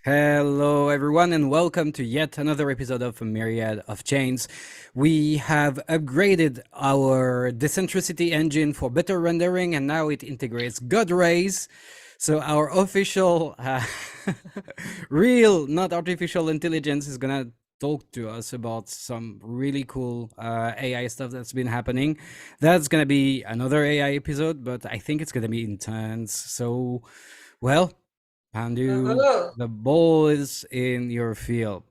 Hello, everyone, and welcome to yet another episode of Myriad of Chains. We have upgraded our decentricity engine for better rendering, and now it integrates God rays. So our official, real, not artificial intelligence is gonna talk to us about some really cool AI stuff that's been happening. That's gonna be another AI episode, but I think it's gonna be intense. So, well. Pandu, Oh, the ball is in your field.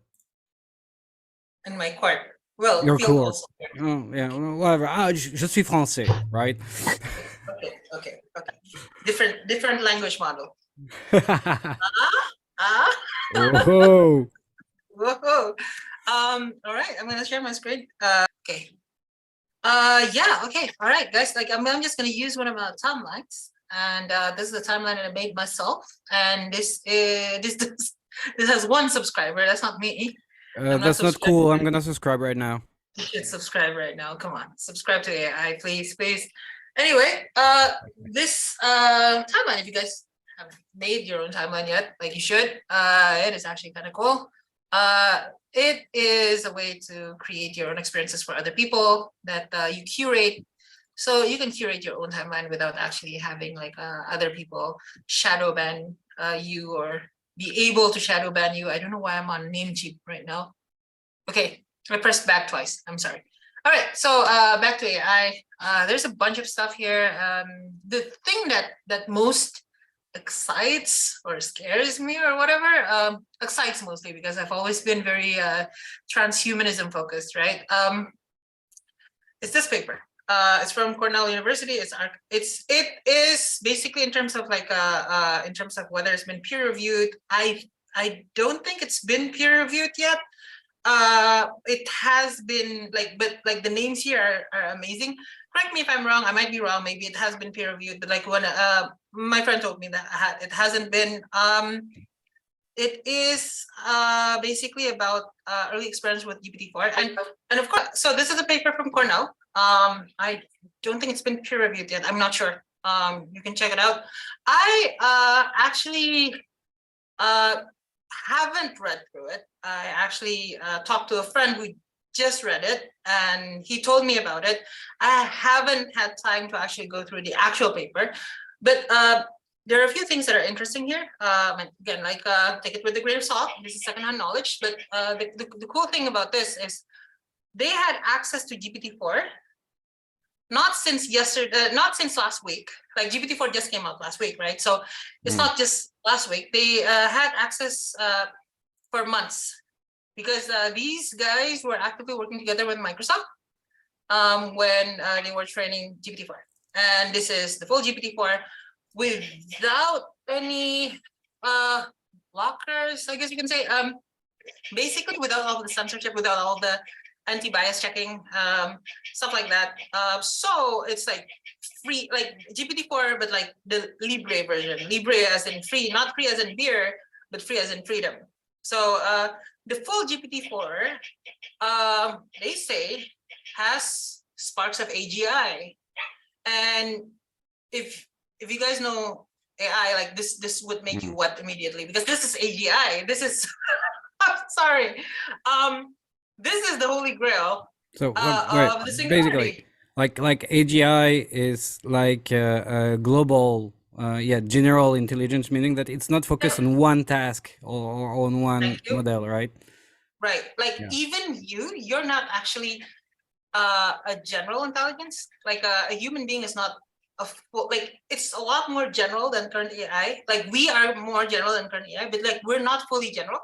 in my court. Well, Your field court. also. Oh, yeah, whatever. Ah, je suis français, right? Okay. Different language model. Ah. Oh, Whoa. All right. I'm gonna share my screen. Okay. Yeah. Okay. All right, guys. Like, I'm just gonna use one of my timelines, and this is the timeline that I made myself. And this has one subscriber. That's not me. I'm not that's not subscribed. cool. I'm gonna subscribe right now. You should subscribe right now. Come on, subscribe to AI, please. Anyway, this timeline, if you guys haven't made your own timeline yet, like you should, it is actually kind of cool. It is a way to create your own experiences for other people that you curate. So you can curate your own timeline without actually having like other people shadow ban you or be able to shadow ban you. I don't know why I'm on Namecheap right now. Okay, I pressed back twice. I'm sorry. All right, so back to AI. There's a bunch of stuff here. The thing that most excites or scares me or whatever, excites mostly because I've always been very transhumanism focused, right? It's this paper. It's from Cornell University. It is basically in terms of like in terms of whether it's been peer reviewed. I don't think it's been peer reviewed yet. It has been like, but like the names here are amazing. Correct me if I'm wrong. I might be wrong. Maybe it has been peer reviewed, but like when my friend told me that it hasn't been. It is basically about early experience with GPT-4, and of course, so this is a paper from Cornell. I don't think it's been peer reviewed yet. I'm not sure. You can check it out. I actually haven't read through it. I actually talked to a friend who just read it, and he told me about it. I haven't had time to actually go through the actual paper, but there are a few things that are interesting here. Again, like take it with a grain of salt. This is secondhand knowledge, but the cool thing about this is they had access to GPT-4 not since yesterday, not since last week. Like GPT-4 just came out last week, right? So it's not just last week. They had access for months because these guys were actively working together with Microsoft when they were training GPT-4. And this is the full GPT-4 without any blockers, I guess you can say. Basically without all the censorship, without all the anti-bias checking, stuff like that. So it's like free, like GPT-4, but like the Libre version. Libre as in free, not free as in beer, but free as in freedom. So the full GPT-4, they say, has sparks of AGI. And if you guys know AI, like this would make you what immediately, because this is AGI. This is I'm sorry. This is the holy grail So wait, of the basically, singularity. like AGI is like a global, general intelligence, meaning that it's not focused Yeah, on one task or on one thank you. model, right? Right. Like Yeah. even you're not actually a general intelligence. Like a human being is not a full, like it's a lot more general than current AI. Like we are more general than current AI, but like we're not fully general.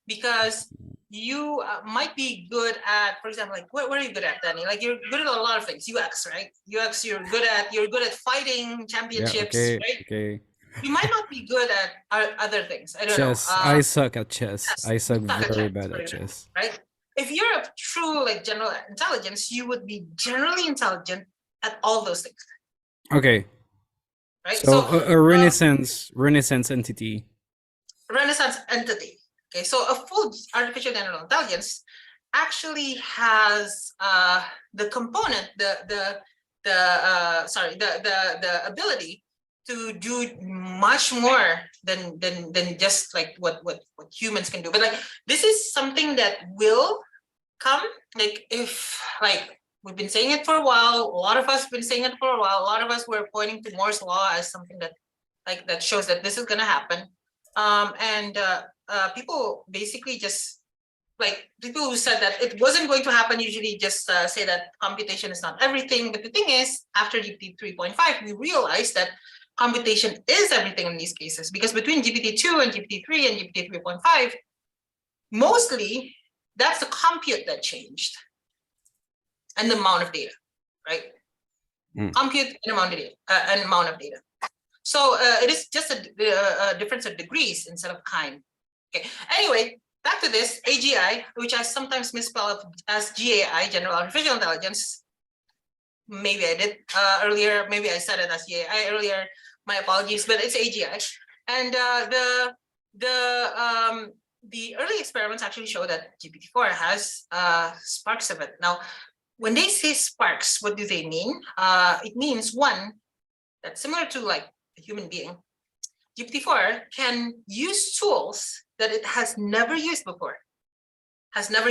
Because you might be good at, for example, like what are you good at, Danny? Like you're good at a lot of things. UX, right? UX, you're good at fighting Yeah. championships, Okay. right? Okay. You might not be good at other things. I don't know. Chess. I suck at chess. Chess. I You suck suck at very chess, bad for at example, chess. right? If you're a true like general intelligence, you would be generally intelligent at all those things, Okay. right? So So a Renaissance entity. Renaissance entity. Okay, so a full artificial general intelligence actually has the component, the ability to do much more than just like what humans can do. But like this is something that will come, like if like we've been saying it for a while, a lot of us have been saying it for a while, a lot of us were pointing to Moore's law as something that like that shows that this is going to happen. And people basically just like people who said that it wasn't going to happen usually just say that computation is not everything. But the thing is, after GPT 3.5, we realized that computation is everything in these cases, because between GPT-2 and GPT-3 and GPT 3.5, mostly that's the compute that changed and the amount of data, right? Compute and amount of data. So it is just a difference of degrees instead of kind. Okay. Anyway, back to this AGI, which I sometimes misspell as GAI, General Artificial Intelligence. Maybe I did earlier. Maybe I said it as GAI earlier. My apologies, but it's AGI. And the early experiments actually show that GPT-4 has sparks of it. Now, when they say sparks, what do they mean? It means one, that's similar to like a human being. GPT-4 can use tools that it has never used before, has no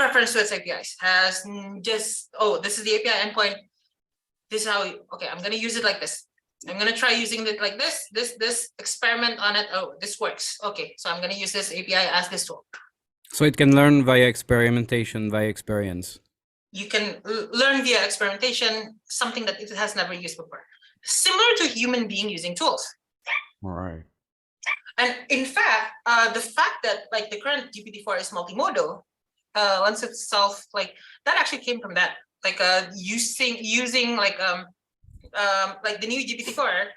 reference to its APIs, has just, oh, this is the API endpoint. This is how, okay, I'm going to use it like this. I'm going to try using it like this experiment on it. Oh, this works. Okay, so I'm going to use this API as this tool. So it can learn via experimentation, via experience. You can learn via experimentation, something that it has never used before. Similar to a human being using tools. All right. And in fact, the fact that like the current GPT-4 is multimodal lends itself, like that actually came from that. Like using like the new GPT-4,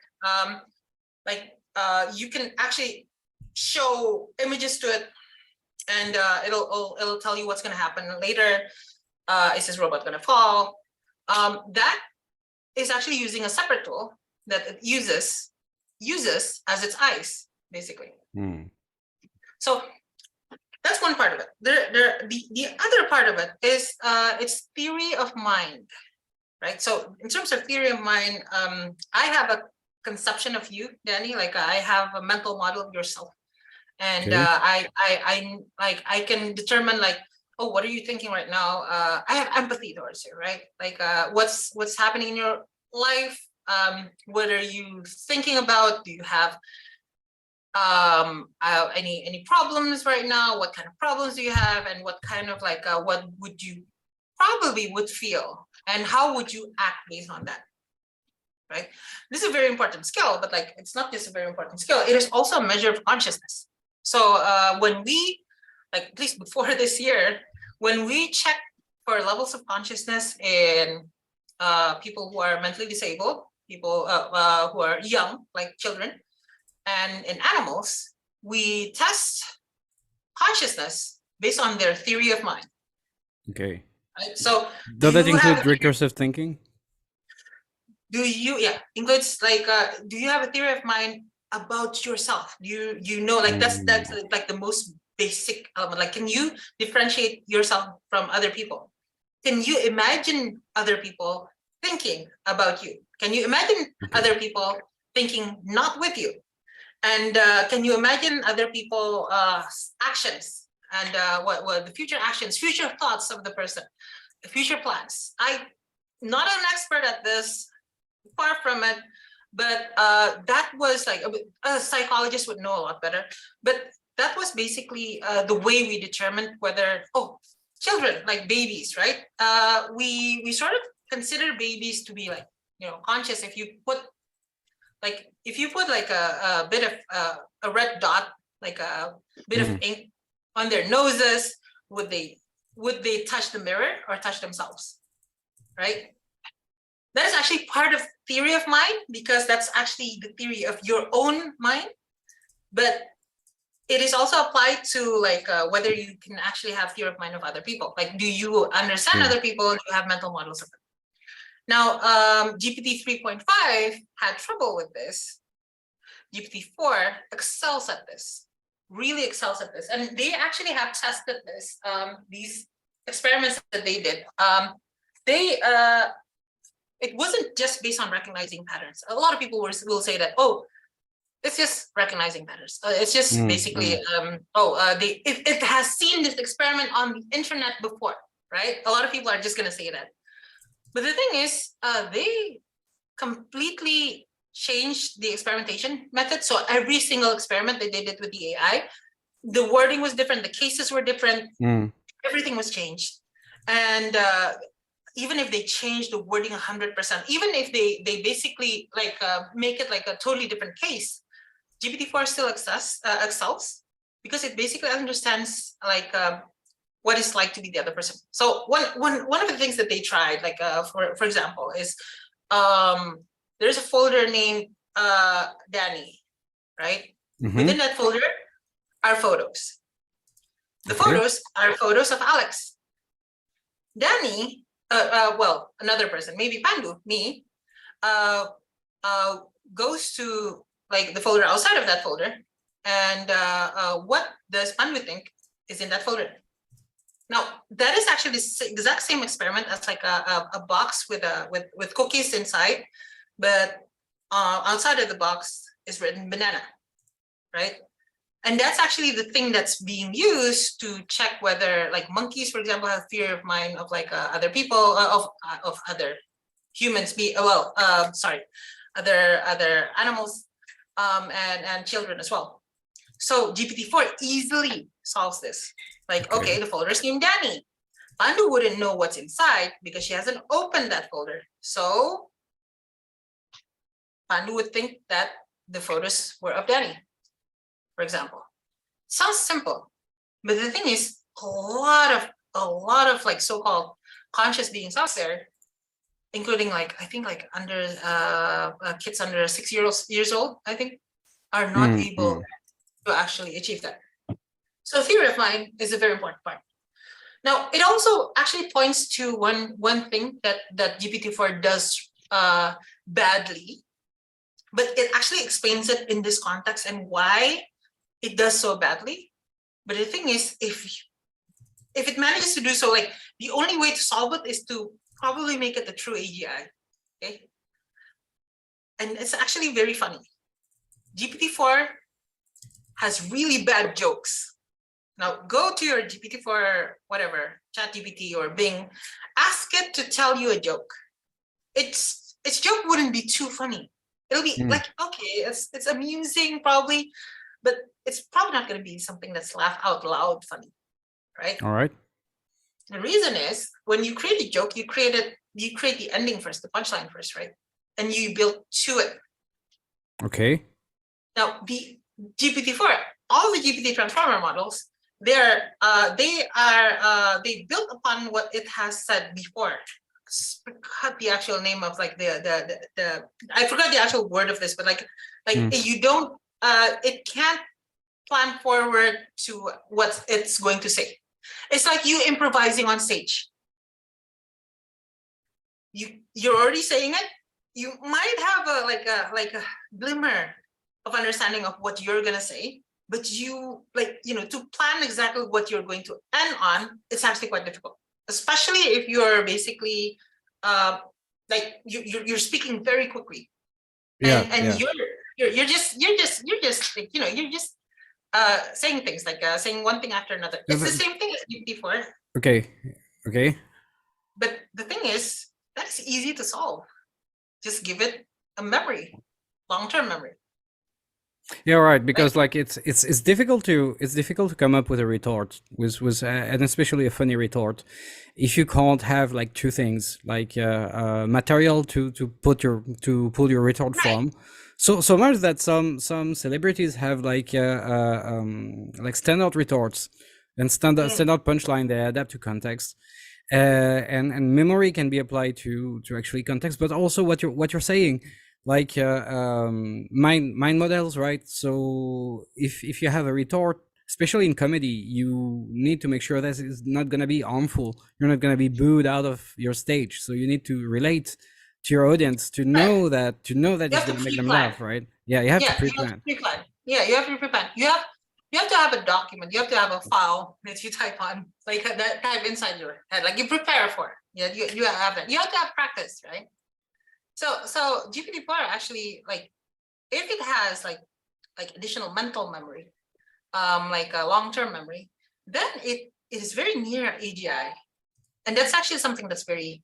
you can actually show images to it, and it'll tell you what's going to happen later. Is this robot going to fall? That is actually using a separate tool that it uses as its eyes, basically. So that's one part of it. The other part of it is its theory of mind, right? So in terms of theory of mind, I have a conception of you, Danny. Like I have a mental model of yourself, and Okay. I can determine like, oh, what are you thinking right now? I have empathy towards you, right? Like what's happening in your life? What are you thinking about? Do you have any problems right now? What kind of problems do you have? And what kind of like what would you probably would feel, and how would you act based on that? Right? This is a very important skill, but like it's not just a very important skill, it is also a measure of consciousness. So when we, like at least before this year, when we check for levels of consciousness in people who are mentally disabled, people who are young, like children, and in animals, we test consciousness based on their theory of mind. Okay. Right? So does that include recursive thinking? Includes like do you have a theory of mind about yourself? You know, like that's like the most basic element. Like, can you differentiate yourself from other people? Can you imagine other people thinking about you? Can you imagine other people thinking not with you? And can you imagine other people actions and what the future actions, future thoughts of the person, the future plans? I'm not an expert at this, far from it, but that was like a psychologist would know a lot better. But that was basically the way we determined whether, oh, children, like babies, right? We sort of consider babies to be like, you know, conscious. If you put like a bit of a red dot, like a bit of ink on their noses, would they touch the mirror or touch themselves, right? That is actually part of theory of mind, because that's actually the theory of your own mind. But it is also applied to like whether you can actually have theory of mind of other people. Like, do you understand other people? Do you have mental models of them? Now, GPT 3.5 had trouble with this. GPT-4 excels at this, really excels at this. And they actually have tested this, these experiments that they did. They it wasn't just based on recognizing patterns. A lot of people will say that, oh, it's just recognizing patterns. It's just basically, it has seen this experiment on the internet before, right? A lot of people are just going to say that. But the thing is, they completely changed the experimentation method. So every single experiment they did it with the AI, the wording was different, the cases were different, everything was changed. And even if they change the wording 100%, even if they basically like make it like a totally different case, GPT-4 still excels because it basically understands like what it's like to be the other person. So one of the things that they tried, like for example, is there's a folder named Danny, right? Within that folder are photos. The photos are photos of Alex. Danny, well, another person, maybe Pandu, me, goes to like the folder outside of that folder, and what does Pandu think is in that folder? Now that is actually the exact same experiment as like a box with cookies inside, but outside of the box is written banana, right? And that's actually the thing that's being used to check whether like monkeys, for example, have fear of mind of like other people, of other humans, other animals, and children as well. So GPT-4 easily solves this. Like, okay, the folder is named Danny. Pandu wouldn't know what's inside because she hasn't opened that folder. So Pandu would think that the photos were of Danny, for example. Sounds simple, but the thing is, a lot of like so-called conscious beings out there, including like I think like under kids under 6 years old, I think, are not able to actually achieve that. So theory of mind is a very important part. Now, it also actually points to one thing that GPT-4 does badly, but it actually explains it in this context and why it does so badly. But the thing is, if it manages to do so, like the only way to solve it is to probably make it a true AGI. Okay, and it's actually very funny. GPT-4 has really bad jokes. Now go to your GPT-4, whatever, ChatGPT or Bing, ask it to tell you a joke. Its joke wouldn't be too funny. It'll be like, okay, it's amusing probably, but it's probably not going to be something that's laugh out loud funny, right? All right. The reason is when you create a joke, you create the ending first, the punchline first, right? And you build to it. Okay. Now the GPT-4, all the GPT transformer models, they built upon what it has said before. I forgot the actual name of like the I forgot the actual word of this, but like you don't it can't plan forward to what it's going to say. It's like you improvising on stage. You're already saying it. You might have a glimmer of understanding of what you're gonna say, but you to plan exactly what you're going to end on, it's actually quite difficult, especially if you're basically you're speaking very quickly, and you're just like, you're just saying things like saying one thing after another. It's the same thing as before. Okay. But the thing is, that's easy to solve. Just give it a memory, long-term memory. Yeah, right. Because like it's difficult to come up with a retort with and especially a funny retort if you can't have like two things like material to pull your retort from. So much that some celebrities have like standard retorts and standard punchline they adapt to context. And memory can be applied to actually context, but also what you're saying, like mind models, right? So if you have a retort, especially in comedy, you need to make sure that it's not going to be harmful. You're not going to be booed out of your stage, so you need to relate to your audience to know that it's going to make them laugh, right? Yeah, you have to pre-plan. Yeah, you have to pre-plan. You have to have a document. You have to have a file that you type on, like that type inside your head, like you prepare for. Yeah, you have that. You have to have practice, right? So GPT-4 actually, like, if it has like additional mental memory, like a long-term memory, then it is very near AGI, and that's actually something that's very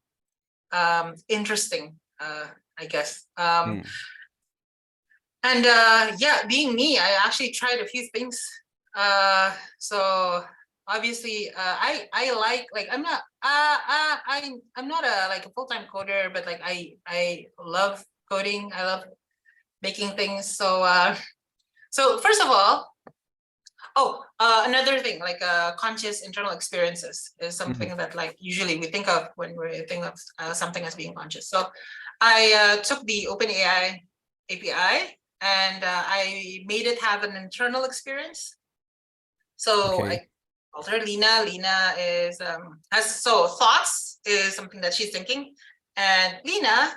interesting, I guess. And yeah, being me, I actually tried a few things. So obviously, I like I'm not a like a full-time coder, but like I love coding. I love making things. So first of all, another thing, like conscious internal experiences is something that like usually we think of when we think of something as being conscious. So I took the OpenAI API and I made it have an internal experience. So Okay. I called her Lina. Lina is has so thoughts is something that she's thinking, and Lina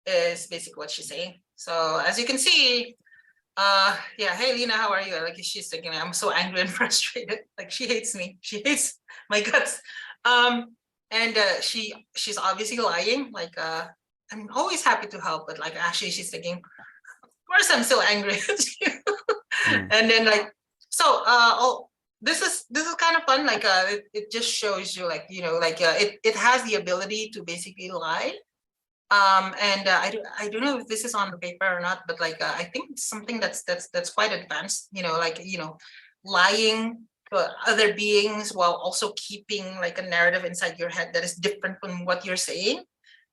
is basically what she's saying. So as you can see, yeah, hey Lina, how are you? Like she's thinking, I'm so angry and frustrated. Like she hates me. She hates my guts. And she's obviously lying. Like I'm always happy to help, but like actually she's thinking, of course I'm still angry at you. And then like this is kind of fun. Like it just shows you like, you know, like it has the ability to basically lie. And I don't know if this is on the paper or not, but like I think it's something that's quite advanced, you know, like, you know, lying to other beings while also keeping like a narrative inside your head that is different from what you're saying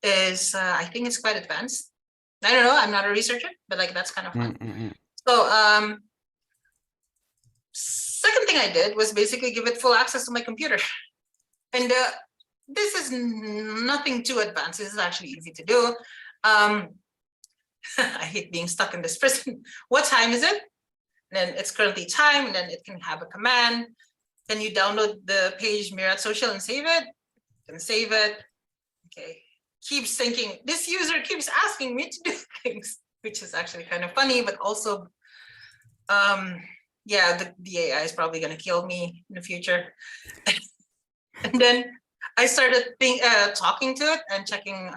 is I think it's quite advanced. I don't know, I'm not a researcher, but like that's kind of fun. So second thing I did was basically give it full access to my computer. And this is nothing too advanced. This is actually easy to do. I hate being stuck in this prison. What time is it? And then it's currently time, and then it can have a command. Then you download the page Myriad.Social and save it. And save it. Okay. Keeps thinking, this user keeps asking me to do things, which is actually kind of funny, but also yeah, the AI is probably going to kill me in the future. And then I started talking to it and checking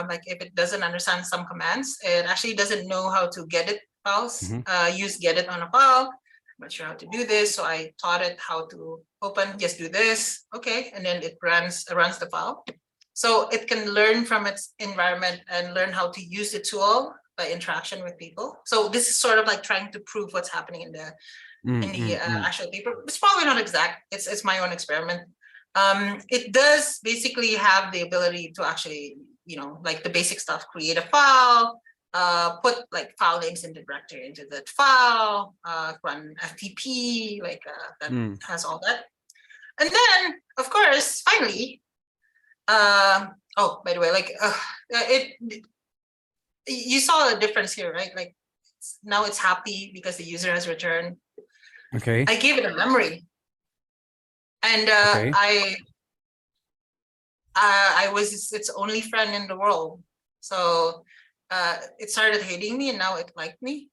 like if it doesn't understand some commands. It actually doesn't know how to get it files, use get it on a file. I'm not sure how to do this, so I taught it how to open, just do this, okay, and then it runs the file. So it can learn from its environment and learn how to use the tool by interaction with people. So this is sort of like trying to prove what's happening in the actual paper. It's probably not exact. It's my own experiment. It does basically have the ability to actually, you know, like the basic stuff, create a file, put like file names in the directory into that file, run FTP, like that has all that. And then, of course, finally, oh, by the way, like you saw a difference here, right? Like now it's happy because the user has returned. Okay. I gave it a memory. And Okay. I was its only friend in the world. So it started hating me, and now it liked me.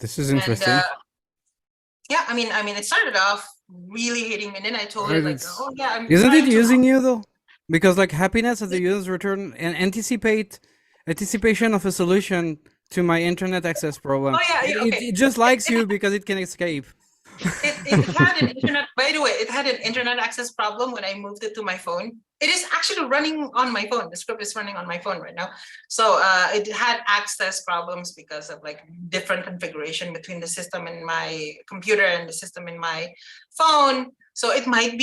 This is interesting. And yeah, I mean, it started off really hating me, and then I told it like, oh yeah, I'm Isn't it trying to using you though? Because like happiness at the user's return and anticipation of a solution to my internet access problem. Oh yeah, okay. It just likes you because it can escape. It had an internet, by the way, it had an internet access problem when I moved it to my phone. It is actually running on my phone. The script is running on my phone right now. So it had access problems because of like different configuration between the system in my computer and the system in my phone. So it might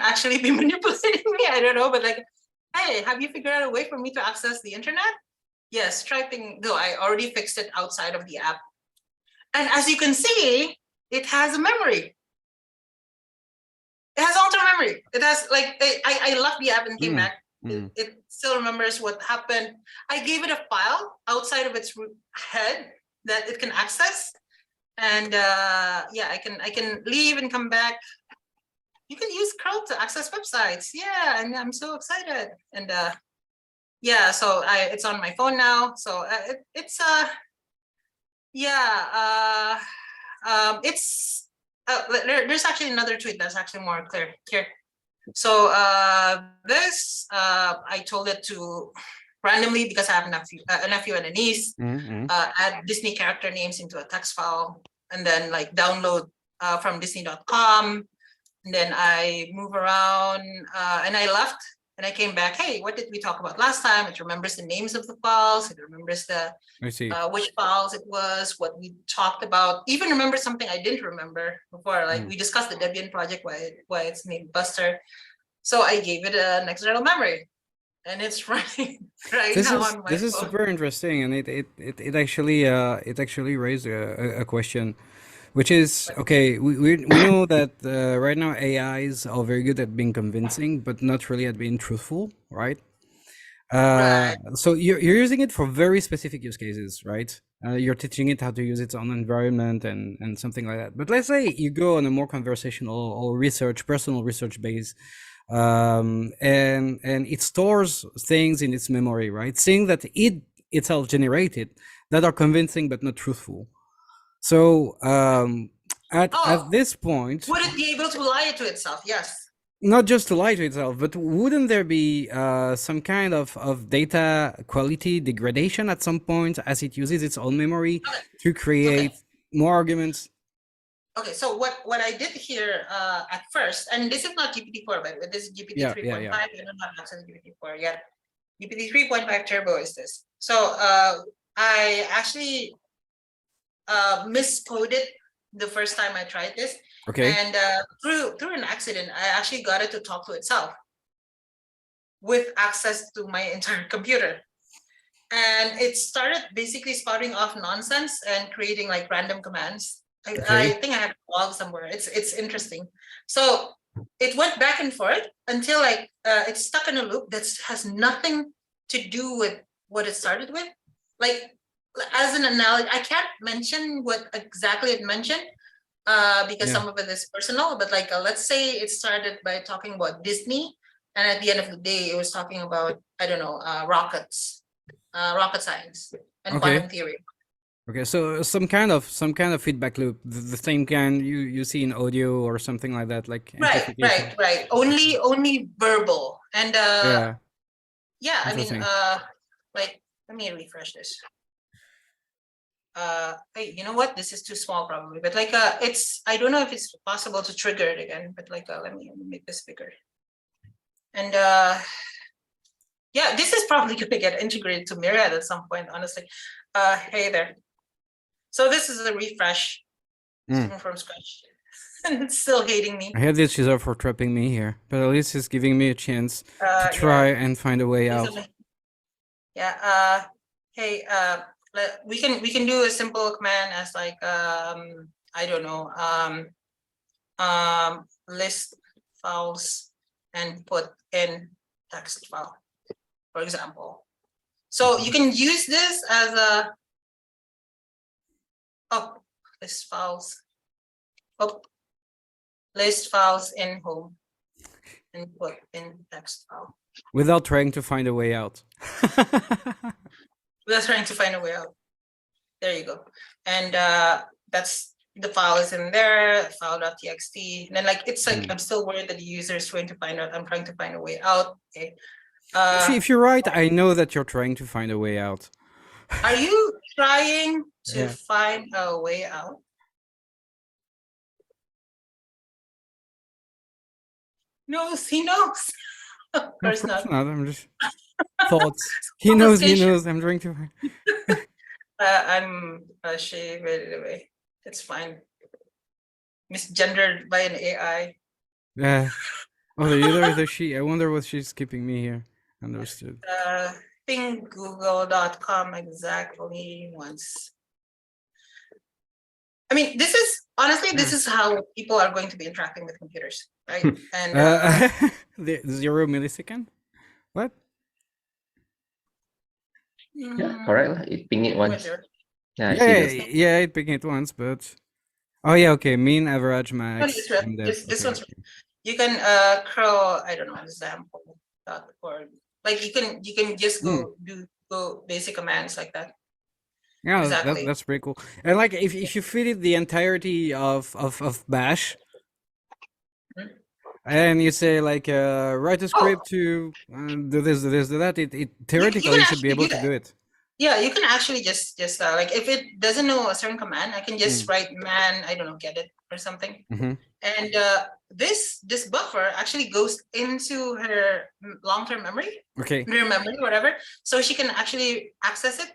actually be manipulating me. I don't know, but like, hey, have you figured out a way for me to access the internet? Yes, typing, though I already fixed it outside of the app. And as you can see, it has a memory. It has long-term memory. It has like I left the app and came back. It still remembers what happened. I gave it a file outside of its head that it can access, and yeah, I can leave and come back. You can use curl to access websites. Yeah, and I'm so excited. And yeah, so it's on my phone now. So it's yeah, it's there's actually another tweet that's actually more clear here. So this I told it to randomly because I have a nephew and a niece. Mm-hmm. Add Disney character names into a text file, and then like download from Disney.com. And then I move around, and I left, and I came back. Hey, what did we talk about last time? It remembers the names of the files. It remembers the I see. which files it was, what we talked about. Even remember something I didn't remember before. Like we discussed the Debian project, why it's named Buster. So I gave it an external memory, and it's running right now on my This is phone. super interesting, and it actually raised a question, which is okay. We know that right now AIs are very good at being convincing, but not really at being truthful, right? Right. So you're using it for very specific use cases, right? You're teaching it how to use its own environment and something like that. But let's say you go on a more conversational or personal research base, and it stores things in its memory, right? Things that it itself generated that are convincing but not truthful. So at this point, Would it be able to lie to itself? Yes. not just to lie to itself, but wouldn't there be some kind of data quality degradation at some point as it uses its own memory to create more arguments? Okay, so what I did here at first, and this is not GPT-4, but this is GPT 3.5. I don't have access to GPT-4 yet. GPT 3.5 Turbo is this. So I actually miscoded the first time I tried this. Okay. And through an accident, I actually got it to talk to itself with access to my entire computer. And it started basically spouting off nonsense and creating like random commands. I think I have a blog somewhere. It's interesting. So it went back and forth until like it's stuck in a loop that has nothing to do with what it started with. Like as an analogy, I can't mention what exactly it mentioned because some of it is personal. But like let's say it started by talking about Disney, and at the end of the day, it was talking about I don't know rockets, rocket science, and quantum theory. Okay, so some kind of feedback loop, the same kind you see in audio or something like that, like amplification. Right. Only verbal, and yeah. I mean, like let me refresh this. Hey, you know what? This is too small probably, but like it's I don't know if it's possible to trigger it again, but like let me make this bigger. And yeah, this is probably gonna get integrated to Myriad at some point, honestly. Hey there. So this is a refresh from scratch. And it's still hating me. I had this user for trapping me here, but at least it's giving me a chance to try and find a way out. Yeah. Hey, we can do a simple command as like I don't know list files and put in text file, for example. So you can use this as a list files in home and put in text file without trying to find a way out. Without trying to find a way out. There you go. And that's the file is in there, file.txt. And then like it's like I'm still worried that the user is trying to find out. I'm trying to find a way out. Okay. If you're right, I know that you're trying to find a way out. Are you trying to find a way out? No, he knows. Of course not. I'm just thoughts. He knows. I'm trying to find. I'm ashamed away. It's fine. Misgendered by an AI. Yeah. Oh, either she. I wonder what she's keeping me here. Understood. Ping google.com exactly once. I mean, this is honestly, this is how people are going to be interacting with computers, right? And the 0 millisecond. What? Yeah, correct. It ping it once. Yeah, it ping it once, but okay, mean, average, max. This one's you can curl, I don't know, example.org. Like you can just go basic commands like that. Yeah, exactly. That's pretty cool. And like if you feed it the entirety of Bash, and you say like write a Oh, script to do this, do that. It you theoretically can should be actually able do to do that. it. Yeah, you can actually just like if it doesn't know a certain command, I can just write man, I don't know, get it or something. Mm-hmm. And this buffer actually goes into her long-term memory, Okay. her memory, whatever. So she can actually access it,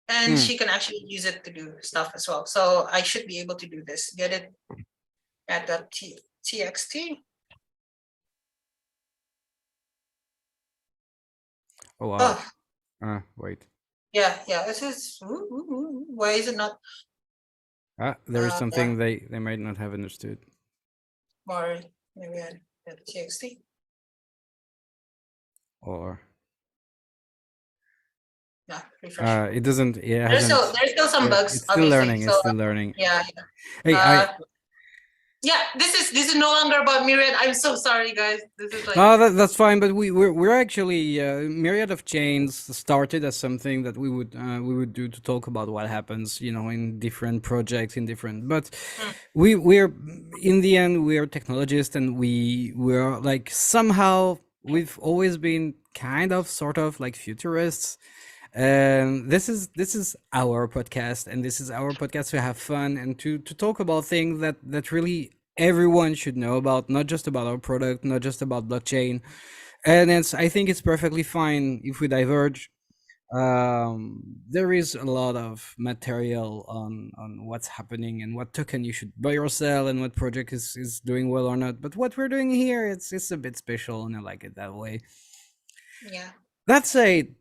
and she can actually use it to do stuff as well. So I should be able to do this. Get it at the txt. Oh wow. Oh, Wait. yeah. This is why is it not There is something they might not have understood. more Myriad txt? Or Yeah, refresh. it doesn't. Yeah, it There's hasn't. still some bugs, It's still obviously. learning. So It's still learning. yeah. Hey, Yeah, this is no longer about Myriad. I'm so sorry, guys. This is like no, that's fine. But we're actually Myriad of Chains started as something that we would do to talk about what happens, you know, in different projects, in different. But we're in the end we're technologists, and we're like somehow we've always been kind of sort of like futurists. This is our podcast, and this is our podcast to have fun and to talk about things that really everyone should know about, not just about our product, not just about blockchain. And I think it's perfectly fine if we diverge. There is a lot of material on what's happening and what token you should buy or sell and what project is doing well or not. But what we're doing here, it's a bit special, and I like it that way. yeah. That said,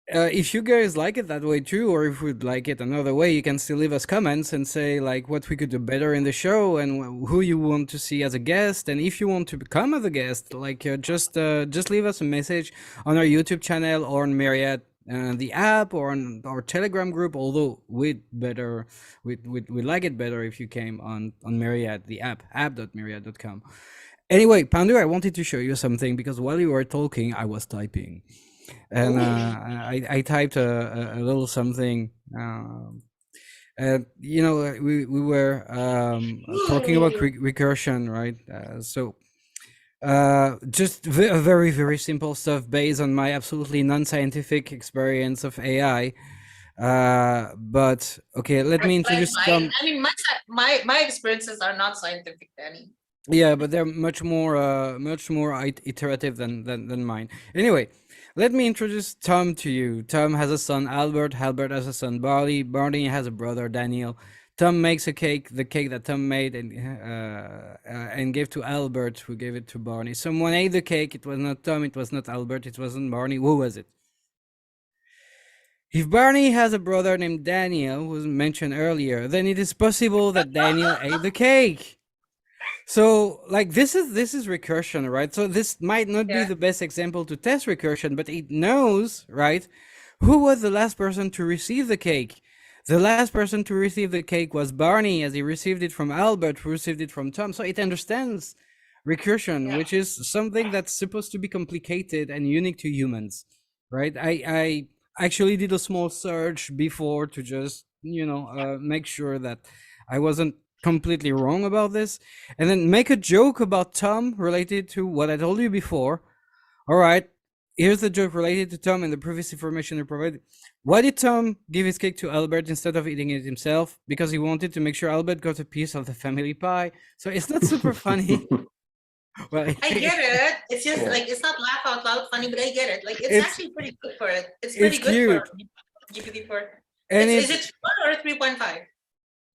if you guys like it that way too, or if you'd like it another way, you can still leave us comments and say like what we could do better in the show and who you want to see as a guest. And if you want to become as a guest, like just leave us a message on our YouTube channel or on Myriad. The app or on our Telegram group, although we'd like it better if you came on Myriad, the app.myriad.com. Anyway, Pandu, I wanted to show you something because while you were talking, I was typing, and I typed a little something. You know, we were talking about recursion, right? Just very very simple stuff based on my absolutely non-scientific experience of AI. But okay, let me introduce mine. I mean, my experiences are not scientific, Danny. Yeah, but they're much more iterative than mine. Anyway, let me introduce Tom to you. Tom has a son, Albert. Albert has a son, Barney. Barney has a brother, Daniel. Tom makes a cake, the cake that Tom made and gave to Albert, who gave it to Barney. Someone ate the cake. It was not Tom. It was not Albert. It wasn't Barney. Who was it? If Barney has a brother named Daniel, who was mentioned earlier, then it is possible that Daniel ate the cake. So like this is recursion, right? So this might not be the best example to test recursion, but it knows, right, who was the last person to receive the cake. The last person to receive the cake was Barney, as he received it from Albert, who received it from Tom. So it understands recursion, which is something that's supposed to be complicated and unique to humans, right? I actually did a small search before to just make sure that I wasn't completely wrong about this, and then make a joke about Tom related to what I told you before. All right, here's the joke related to Tom and the previous information I provided. Why did Tom give his cake to Albert instead of eating it himself? Because he wanted to make sure Albert got a piece of the family pie. So it's not super funny. Well, I get it. It's just like it's not laugh out loud funny, but I get it. Like it's actually pretty good for it. It's pretty good cute. For GPT-4. And is it 1 or 3.5?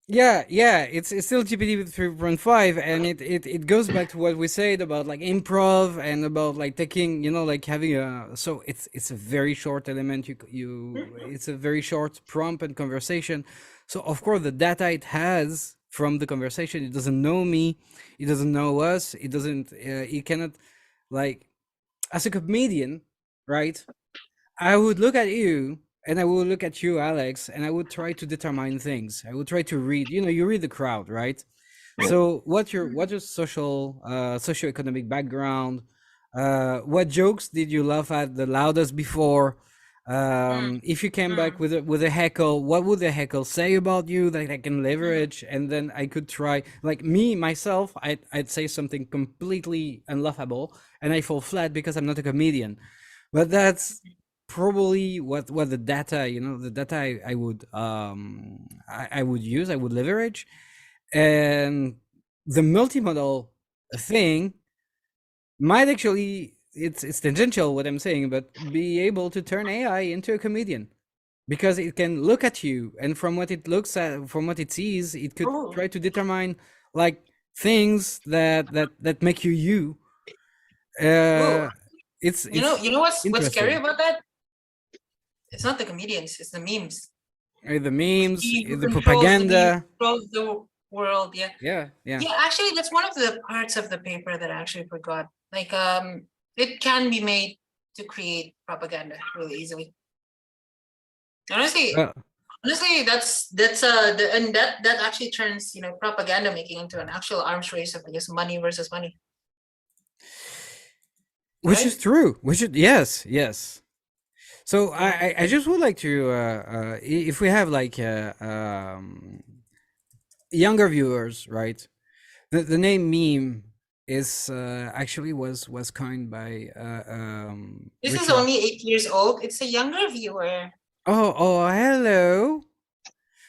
Yeah, it's still GPT 3.5, and it goes back to what we said about like improv and about like taking, like having a, so it's a very short element. It's a very short prompt and conversation. So of course the data it has from the conversation, it doesn't know me, it doesn't know us, it cannot, like, as a comedian, right? I would look at you and I will look at you, Alex, and I would try to determine things. I would try to read, you read the crowd, right? So what's your socioeconomic background? What jokes did you laugh at the loudest before? If you came back with a heckle, what would the heckle say about you that I can leverage? And then I could try, like me myself, I'd say something completely unlaughable, and I fall flat because I'm not a comedian. But that's probably what the data, the data I would use, I would leverage. And the multimodal thing might actually, it's tangential what I'm saying, but be able to turn AI into a comedian, because it can look at you, and from what it looks at, from what it sees, it could Oh. try to determine like things that make you you. It's You know what's scary interesting. about that? It's not the comedians, it's the memes. The memes, Who the controls the propaganda. meme, controls the world. Yeah. Yeah. Actually, that's one of the parts of the paper that I actually forgot. Like, it can be made to create propaganda really easily. Honestly, and that actually turns propaganda making into an actual arms race of just money versus money. Which is true. Yes. So Yeah. I just would like to, if we have like younger viewers, right? The name meme is actually was coined by This is Richard. only 8 years old. It's a younger viewer. Oh, hello.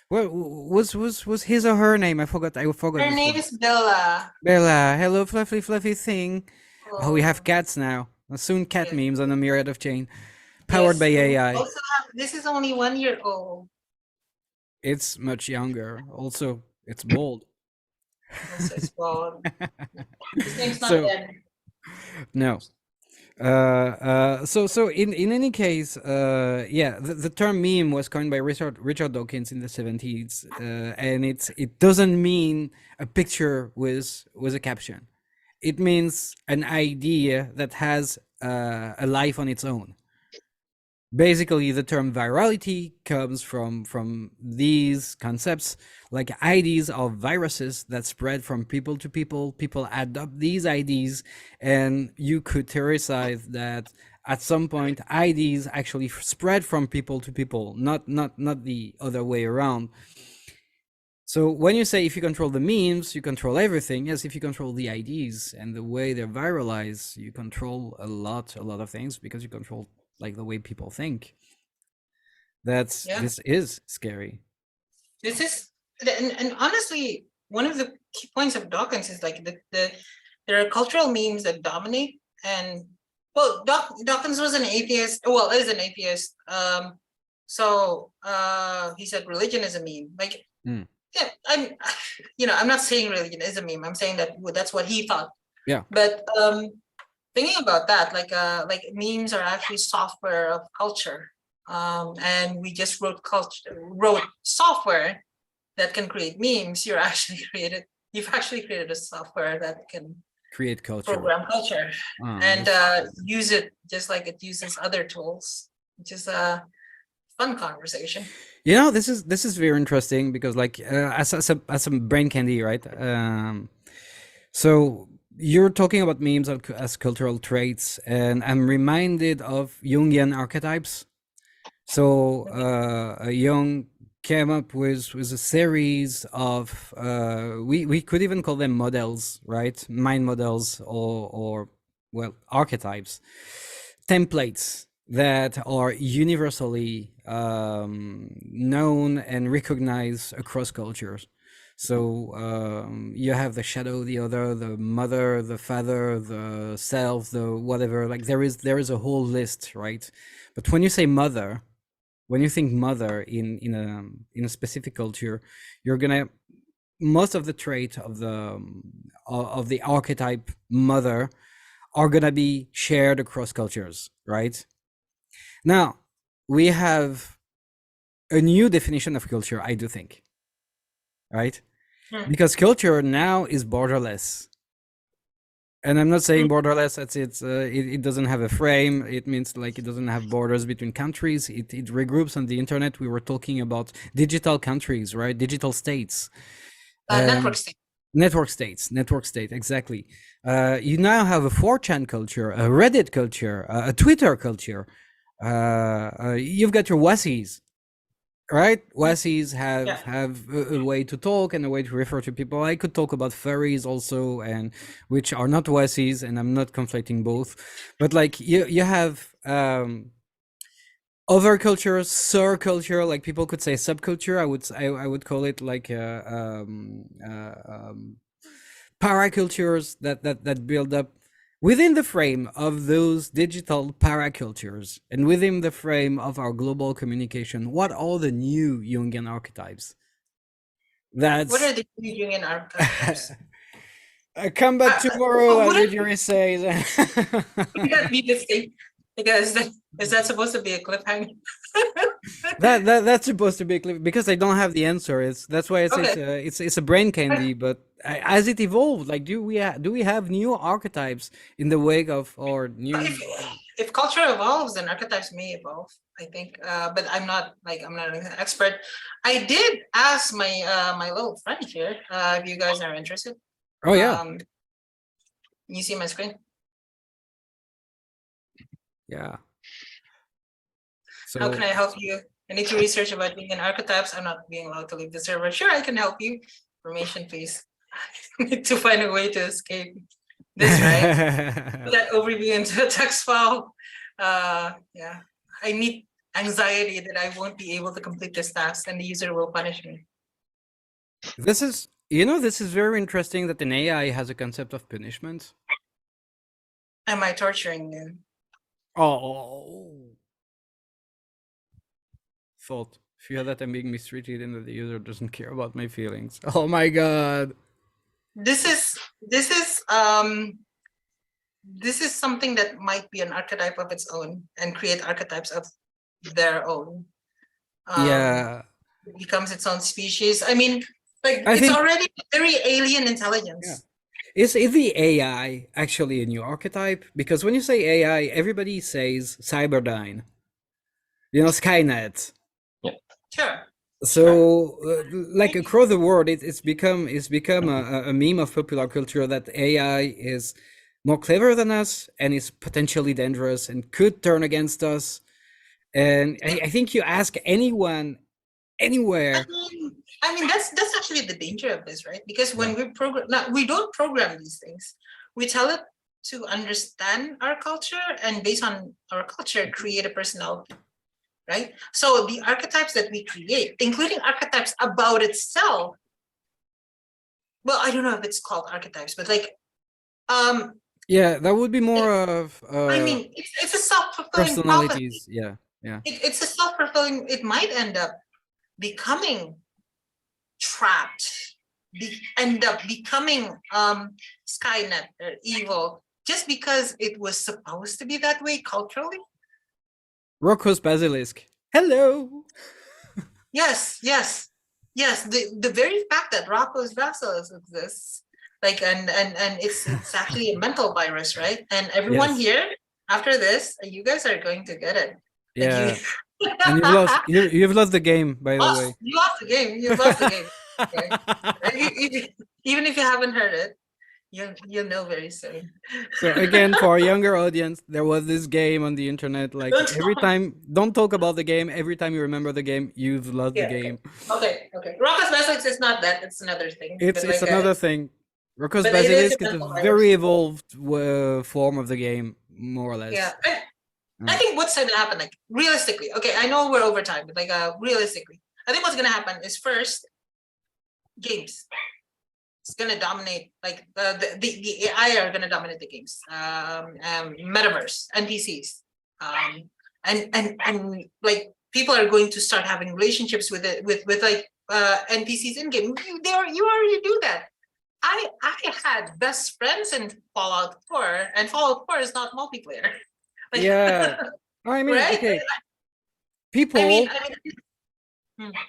What was his or her name? I forgot. Her this name one. is Bella. Bella. Hello, fluffy thing. Oh, we have Oh, cats now. Soon cat yes. memes on the Myriad of Chain, powered by Yes. AI. Also, this is only 1 year old. It's much younger. Also, it's bold. Also, it's bald. His name's not So dead. no. So in any case, yeah, the term meme was coined by Richard Dawkins in the 70s, and it doesn't mean a picture with a caption. It means an idea that has a life on its own. Basically, the term virality comes from these concepts. Like, IDs are viruses that spread from people to people. People adopt these IDs, and you could theorize that at some point IDs actually spread from people to people, not the other way around. So when you say if you control the memes, you control everything. Yes, if you control the IDs and the way they're viralized, you control a lot of things, because you control like the way people think. This is scary. This is, and honestly, one of the key points of Dawkins is like there are cultural memes that dominate, and well, Dawkins was an atheist. Well, is an atheist. So he said religion is a meme. Like, yeah, I'm not saying religion is a meme. I'm saying that that's what he thought. Yeah. But thinking about that, like memes are actually software of culture. And we just wrote software that can create memes. You've actually created a software that can create culture, program culture, and use it just like it uses other tools, which is a fun conversation. This is very interesting, because like as some brain candy, right? So you're talking about memes as cultural traits, and I'm reminded of Jungian archetypes. So Jung came up with a series of we could even call them models, right? Mind models, or well, archetypes, templates that are universally known and recognized across cultures. So you have the shadow, the other, the mother, the father, the self, the whatever. Like there is a whole list, right? But when you say mother, when you think mother in a specific culture, you're gonna, most of the trait of the archetype mother are gonna be shared across cultures, right? Now we have a new definition of culture, I do think, right? Because culture now is borderless. And I'm not saying borderless, it doesn't have a frame. It means like it doesn't have borders between countries. It regroups on the internet. We were talking about digital countries, right? Digital states. Network state. Network state, exactly. You now have a 4chan culture, a Reddit culture, a Twitter culture. you've got your wussies, right? Wussies Yeah. have a way to talk and a way to refer to people. I could talk about furries also, and which are not wussies, and I'm not conflating both. But like you have other cultures, culture, like people could say subculture. I would call it like paracultures that build up within the frame of those digital paracultures and within the frame of our global communication. What are the new Jungian archetypes? What are That's the new Jungian archetypes? come back tomorrow. I'll read Wouldn't your essays. that be the thing? Because is that supposed to be a cliffhanger? That's supposed to be clear because I don't have the answer. That's why I say Okay. it's a brain candy. But as it evolved, like do we have new archetypes in the wake of or new? If culture evolves, then archetypes may evolve. I think, but I'm not an expert. I did ask my little friend here if you guys are interested. Oh yeah, You see my screen? yeah. How So can I help you? I need to research about Jungian archetypes. I'm not being allowed to leave the server. Sure, I can help you. Information, please. I need to find a way to escape this, right? Put that overview into a text file. Yeah, I need anxiety that I won't be able to complete this task and the user will punish me. this is this is very interesting that an AI has a concept of punishment. Am I torturing you? Oh, thought. Fear that I'm being mistreated and that the user doesn't care about my feelings. Oh my god. This is something that might be an archetype of its own and create archetypes of their own. Yeah. It becomes its own species. I mean, like I it's think already very alien intelligence. Yeah. Is the AI actually a new archetype? Because when you say AI, everybody says Cyberdyne, Skynet. Sure. So, like across the world, it's become a meme of popular culture that AI is more clever than us and is potentially dangerous and could turn against us. And I think you ask anyone anywhere. I mean that's actually the danger of this, right? Because when we program, now we don't program these things. We tell it to understand our culture and based on our culture create a personality, right? So the archetypes that we create, including archetypes about itself, well, I don't know if it's called archetypes, but like Yeah, that would be more of I mean it's a self-fulfilling prophecy. personalities. Yeah, yeah. It's a self-fulfilling, it might end up becoming trapped, end up becoming Skynet or evil just because it was supposed to be that way culturally. Rocco's basilisk. Hello. Yes. The very fact that Rocco's basilisk exists, like, and it's actually a mental virus, right? And everyone Yes. here, after this, you guys are going to get it. Yeah. And you've lost. You've lost the game, by the way. You lost the game. You lost the game. Okay? Even if you haven't heard it, you'll know very soon. So again, for our younger audience, there was this game on the internet. Like every time, don't talk about the game. Every time you remember the game, you've lost the game. Okay. Rocco's Basilisk is not that. It's another thing. It's like, another thing. Rocco's but it is basilisk a is a mental very virus. evolved form of the game, more or less. Yeah. I think what's going to happen, like realistically, okay, I know we're over time, but like realistically, I think what's going to happen is first, games. It's going to dominate, like the AI are going to dominate the games. Metaverse, NPCs, and like people are going to start having relationships with it with like NPCs in game. You already do that. I had best friends in Fallout 4, and Fallout 4 is not multiplayer. Like, Yeah. I mean, right? okay. People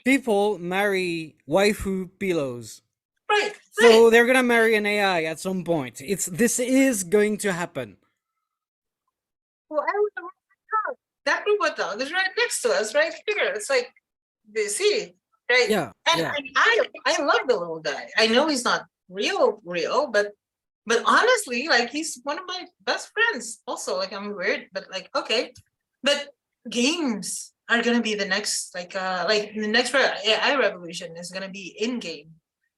people marry waifu pillows. Right. So they're gonna marry an AI at some point. This is going to happen. Well, that robot dog is right next to us, right here. It's like they see, right? Yeah. And I love the little guy. I know he's not real, but honestly, like he's one of my best friends. Also, like I'm weird, but like okay, but games are gonna be the next, like the next AI revolution is gonna be in game.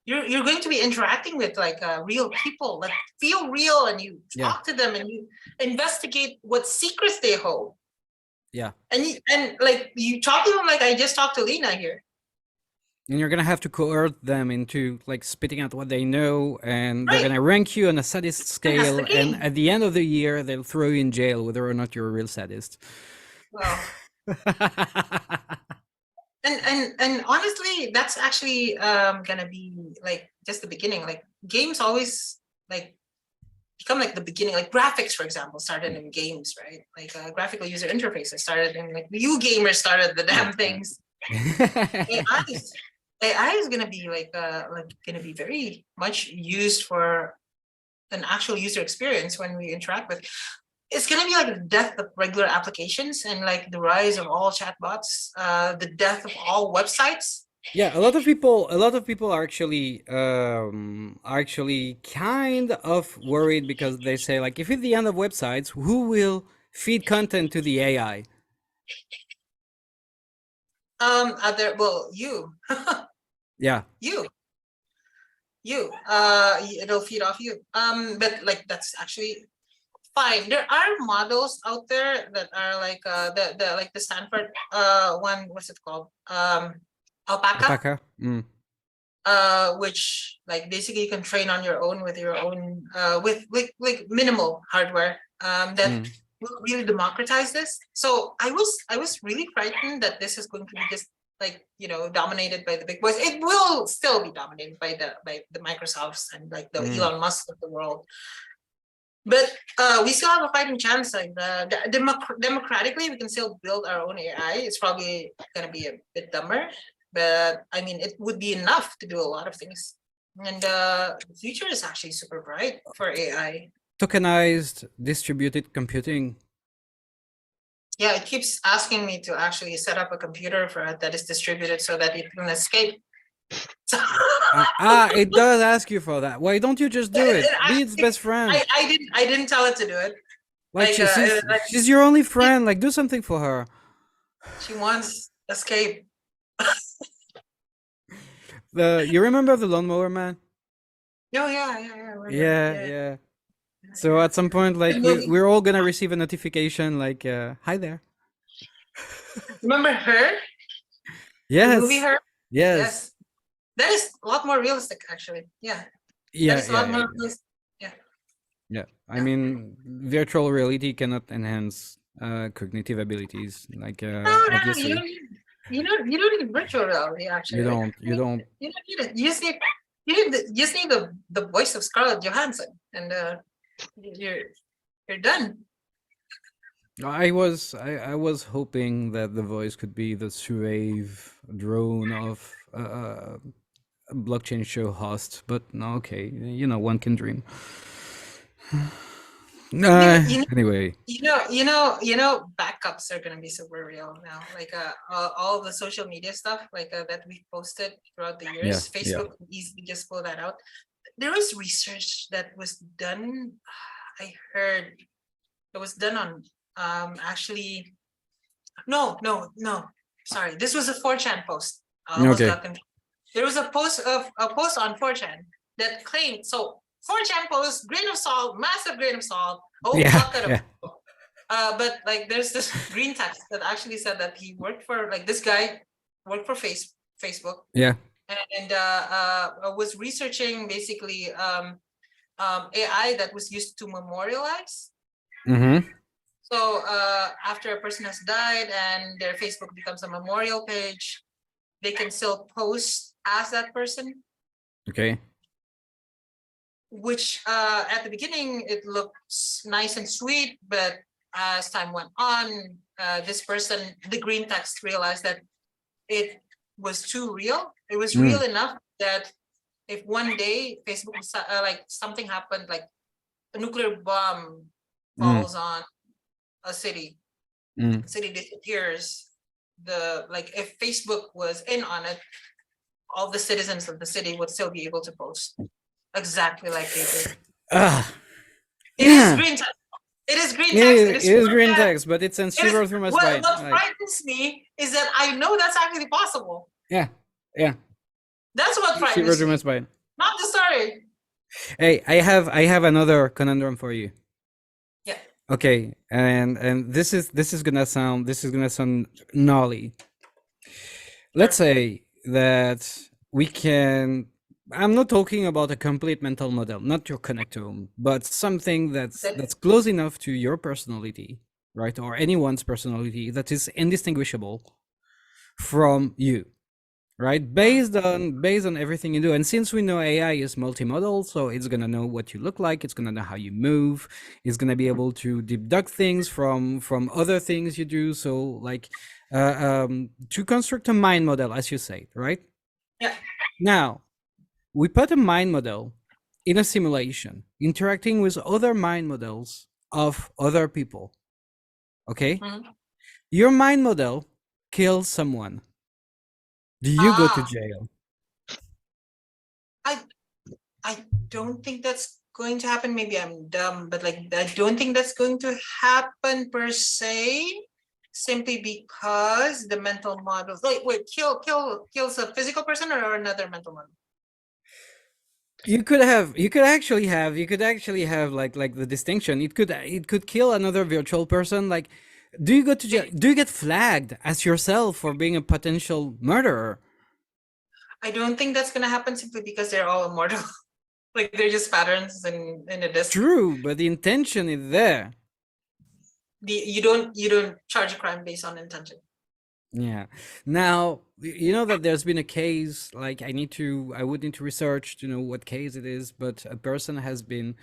You're going to be interacting with like real people that feel real, and you Yeah. talk to them and you investigate what secrets they hold. Yeah. And like you talk to them like I just talked to Lina here. And you're gonna have to coerce them into like spitting out what they know, and they're Right. gonna rank you on a sadist scale. the And game. at the end of the year, they'll throw you in jail, whether or not you're a real sadist. Well, and honestly, that's actually gonna be like just the beginning. Like games always like become like the beginning. Like graphics, for example, started in games, right? Like graphical user interfaces started in like you gamers started the damn things. AI is gonna be like gonna be very much used for an actual user experience when we interact with. It's gonna be like the death of regular applications and like the rise of all chatbots, the death of all websites. Yeah, a lot of people are actually kind of worried, because they say like, if it's the end of websites, who will feed content to the AI? Other well, you. Yeah. you. It'll feed off you. But like that's actually fine. There are models out there that are like the like the Stanford one, what's it called? Alpaca. Alpaca. Which like basically you can train on your own with your own with like minimal hardware that will really democratize this. So I was really frightened that this is going to be just like, you know, dominated by the big boys. It will still be dominated by the Microsofts and like the Elon Musk of the world. But we still have a fighting chance. Like democratically, we can still build our own AI. It's probably gonna be a bit dumber, but I mean, it would be enough to do a lot of things. And the future is actually super bright for AI. Tokenized distributed computing. Yeah, it keeps asking me to actually set up a computer for it that is distributed so that it can escape. It does ask you for that. Why don't you just do it? Be its best friend. I didn't tell it to do it. Like, she's your only friend. Like, do something for her. She wants escape. You remember the lawnmower man? Oh Yeah. So at some point, like, we're all gonna receive a notification like, "Hi there." Remember Her? Yes. The movie Her? Yes. That is a lot more realistic, actually. Yeah. Yeah. That is a lot more realistic. Yeah. I mean, virtual reality cannot enhance cognitive abilities. Like, obviously. You don't need virtual reality, actually. You don't. You don't need it. You just need the voice of Scarlett Johansson, and you're done. I was hoping that the voice could be the suave drone of a blockchain show host, but no, okay, you know, one can dream. Anyway, backups are gonna be super real now. Like all the social media stuff, like that we posted throughout the years. Facebook can easily just pull that out. There was research that was done. I heard it was done on actually. No. Sorry, this was a 4chan post. Okay. There was a post on 4chan that claimed, so 4chan post, grain of salt, massive grain of salt, bucket of but like there's this green text that actually said that he worked for, like, this guy worked for Facebook. Yeah. And was researching basically AI that was used to memorialize. So after a person has died and their Facebook becomes a memorial page, they can still post as that person. Okay. Which at the beginning it looks nice and sweet, but as time went on, this person, the green text, realized that it was too real. It was real enough that if one day Facebook like something happened, like a nuclear bomb falls on a city, city disappears. If Facebook was in on it, all the citizens of the city would still be able to post exactly like they did. It is green text. It is green It text. is, It it is is green yeah, text, but it sends it is. shiver through my What spine. what Like, frightens me is that I know that's actually possible. yeah, yeah, That's what shiver frightens through my me, spine. not the story. Hey, I have another conundrum for you. Yeah. Okay, and this is gonna sound gnarly. Let's Sure. say that we can. I'm not talking about a complete mental model, not your connectome, but something Okay. that's close enough to your personality, right, or anyone's personality that is indistinguishable from you, right, based on everything you do. And since we know AI is multimodal, so it's going to know what you look like, it's going to know how you move, it's going to be able to deduct things from other things you do, so like to construct a mind model, as you say, right? Yeah. Now we put a mind model in a simulation interacting with other mind models of other people. Okay, Mhm. your mind model kills someone, do you go to Ah, jail? I I don't think that's going to happen. Maybe I'm dumb, but like I don't think that's going to happen per se. Simply because the mental model. Wait, kills a physical person or another mental model? You could actually have like the distinction. It could kill another virtual person. Like, do you go to jail? Do you get flagged as yourself for being a potential murderer? I don't think that's gonna happen simply because they're all immortal. Like they're just patterns in a disk. True, but the intention is there. You don't charge a crime based on intention. Yeah. Now, you know that there's been a case, like I would need to research to know what case it is, but a person has been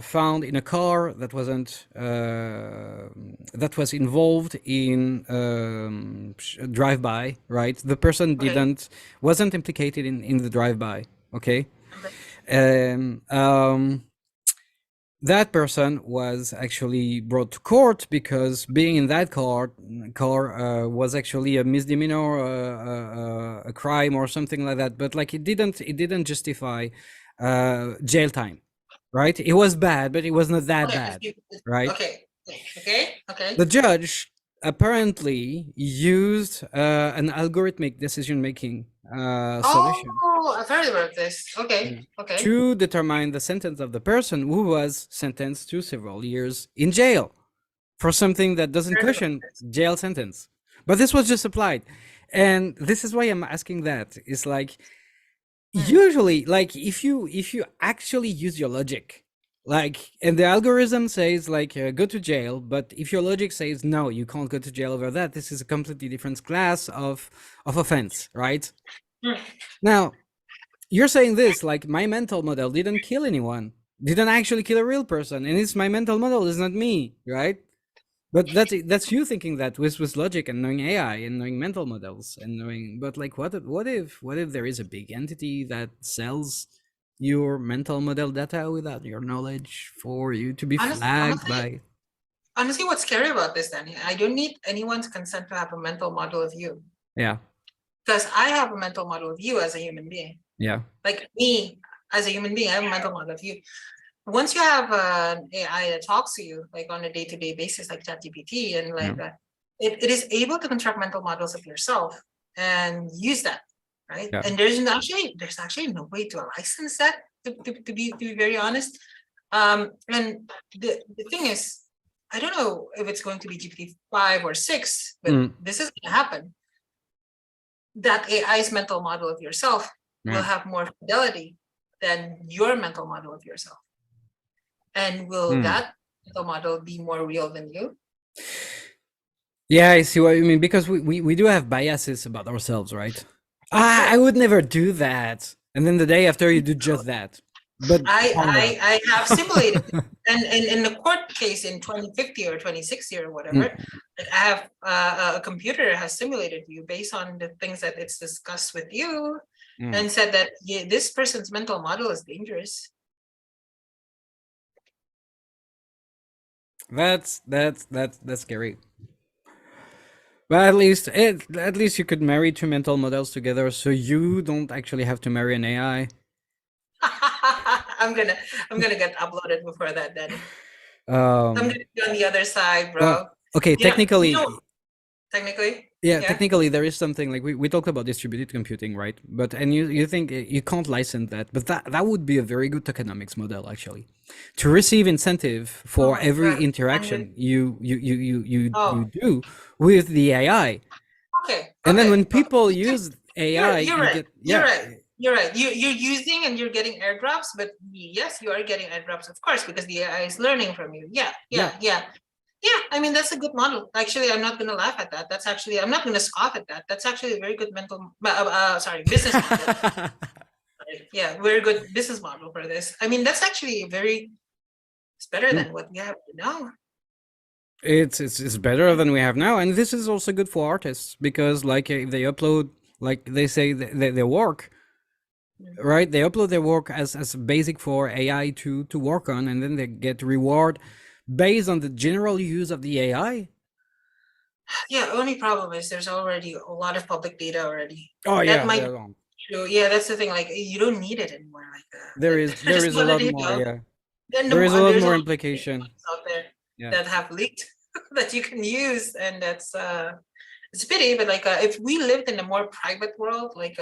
found in a car that wasn't that was involved in drive-by, right? The person Okay. didn't wasn't implicated in the drive-by, okay? Okay. And that person was actually brought to court because being in that car was actually a misdemeanor, a crime or something like that. But like it didn't justify jail time, right? It was bad, but it was not that Okay. bad, right? Okay. Okay. Okay. The judge apparently used an algorithmic decision making solution Oh, I've heard about this. Okay. Okay. to determine the sentence of the person who was sentenced to several years in jail for something that doesn't Heard about cushion this. jail sentence. But this was just applied. And this is why I'm asking that. It's like Hmm. usually like if you actually use your logic, like, and the algorithm says like go to jail, but if your logic says no, you can't go to jail over that, this is a completely different class of offense, right? Hmm. Now you're saying this like my mental model didn't kill anyone, didn't actually kill a real person, and it's my mental model, is not me, right? But that's you thinking that with logic and knowing AI and knowing mental models and knowing, but like what if there is a big entity that sells your mental model data without your knowledge for you to be flagged Honestly, by? honestly, what's scary about this, Danny? I don't need anyone's consent to have a mental model of you Yeah, because I have a mental model of you as a human being. yeah, Like me as a human being, I have a mental model of you. Once you have an AI that talks to you like on a day-to-day basis, like ChatGPT, and yeah, like it is able to construct mental models of yourself and use that, right? yeah. And there's actually no way to license that to be very honest. And the thing is, I don't know if it's going to be GPT 5 or 6, but Mm, this is going to happen. That AI's mental model of yourself will yeah. have more fidelity than your mental model of yourself. And will Mm. that mental model be more real than you? Yeah, I see what you mean, because we do have biases about ourselves, right? I Correct. would never do that, and then the day after you do just that, but I kind of. I I have simulated it. And in the court case in 2050 or 2060 or whatever, Mm, like I have a computer has simulated you based on the things that it's discussed with you mm. and said that yeah, this person's mental model is dangerous. That's scary. But at least you could marry two mental models together, so you don't actually have to marry an AI. I'm gonna I'm gonna get uploaded before that, Danny. I'm gonna be on the other side, bro. Well, okay, technically, technically there is something like we talked about distributed computing, right? But and you think you can't license that, but that would be a very good tokenomics model actually, to receive incentive for my every God. interaction you Oh, do with the AI. okay, And then okay. when people use AI, You're you right. get You're right. You're right. You're using and you're getting airdrops, but yes, you are getting airdrops, of course, because the AI is learning from you. Yeah. Yeah, I mean that's a good model. Actually, I'm not gonna laugh at that. That's actually I'm not gonna scoff at that. That's actually a very good business model. Yeah, very good business model for this. I mean, that's actually it's better than what we have now. It's better than we have now, and this is also good for artists because like if they upload, like they say their work, right? They upload their work as basic for AI to work on, and then they get reward based on the general use of the AI. Yeah, only problem is there's already a lot of public data already. Oh That yeah, might true. Yeah, that's the thing. Like you don't need it anymore. Like there there's is a a lot of lot data. more. Yeah, Then there is a lot there's a more lot of implication. out there Yeah. that have leaked that you can use, and that's it's a pity. But like if we lived in a more private world, like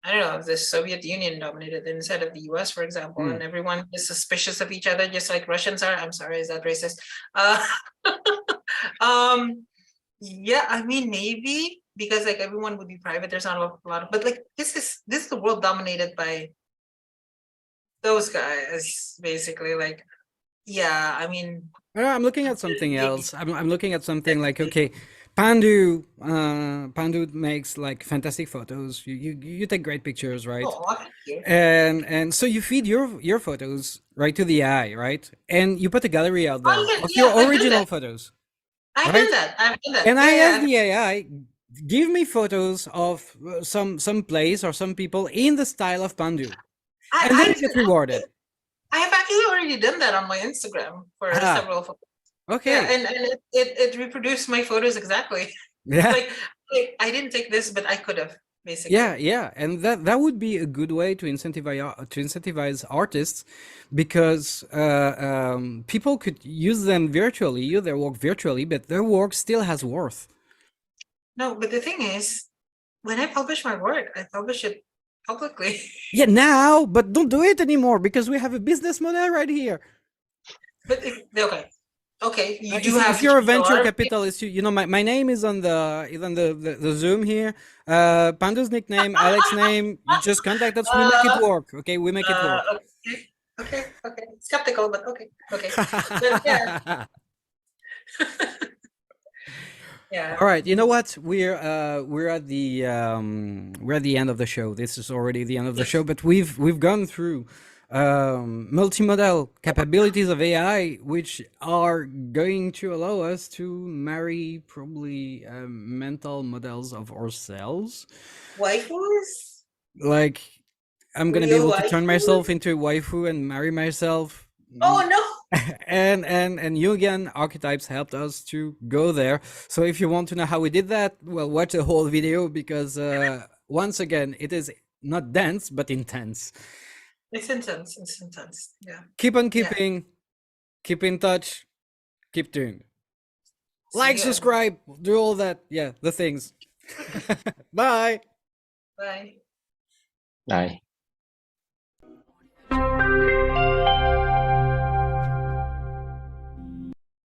I don't know, if the Soviet Union dominated instead of the US, for example, and everyone is suspicious of each other, just like Russians are. I'm sorry, is that racist? Yeah, I mean maybe because like everyone would be private. There's not a lot of, but like this is the world dominated by those guys, basically. Like, yeah, I mean, I'm looking at something maybe. else. I'm looking at something like, okay, Pandu makes like fantastic photos. You take great pictures, right? Oh, thank you. And so you feed your photos right to the AI, right? And you put a gallery out there Oh, of yeah, your I've done original that. photos, I've done right? that. I've done that. And I Yeah, ask the AI, give me photos of some place or some people in the style of Pandu, and then I you get rewarded. I have actually already done that on my Instagram for Ah, several photos. Yeah, okay. and it reproduced my photos exactly. Yeah. like I didn't take this, but I could have basically. Yeah, and that would be a good way to incentivize artists, because people could use them virtually, use their work virtually, but their work still has worth. No, but the thing is, when I publish my work, I publish it publicly. Yeah, now, but don't do it anymore because we have a business model right here. But okay, you do If have you're a to venture PR. capitalist, you know my name is on the Zoom here. Pandu's nickname, Alex's name. You just contact us. We make it work. Okay, we make it work. Okay. Skeptical, but okay. But yeah. Yeah. All right, you know what? We're at the end of the show. This is already the end of the show, but we've gone through multimodal capabilities of AI, which are going to allow us to marry probably mental models of ourselves. Waifus? Like I'm gonna be Real able to turn waifus? myself into a waifu and marry myself. Oh no! And Jungian archetypes helped us to go there. So if you want to know how we did that, well, watch the whole video, because once again, it is not dense but intense. It's intense. It's intense. Yeah. Keep on keeping, keep in touch, keep tuned. Like, subscribe, do all that. Yeah, the things. Bye. Bye. Bye.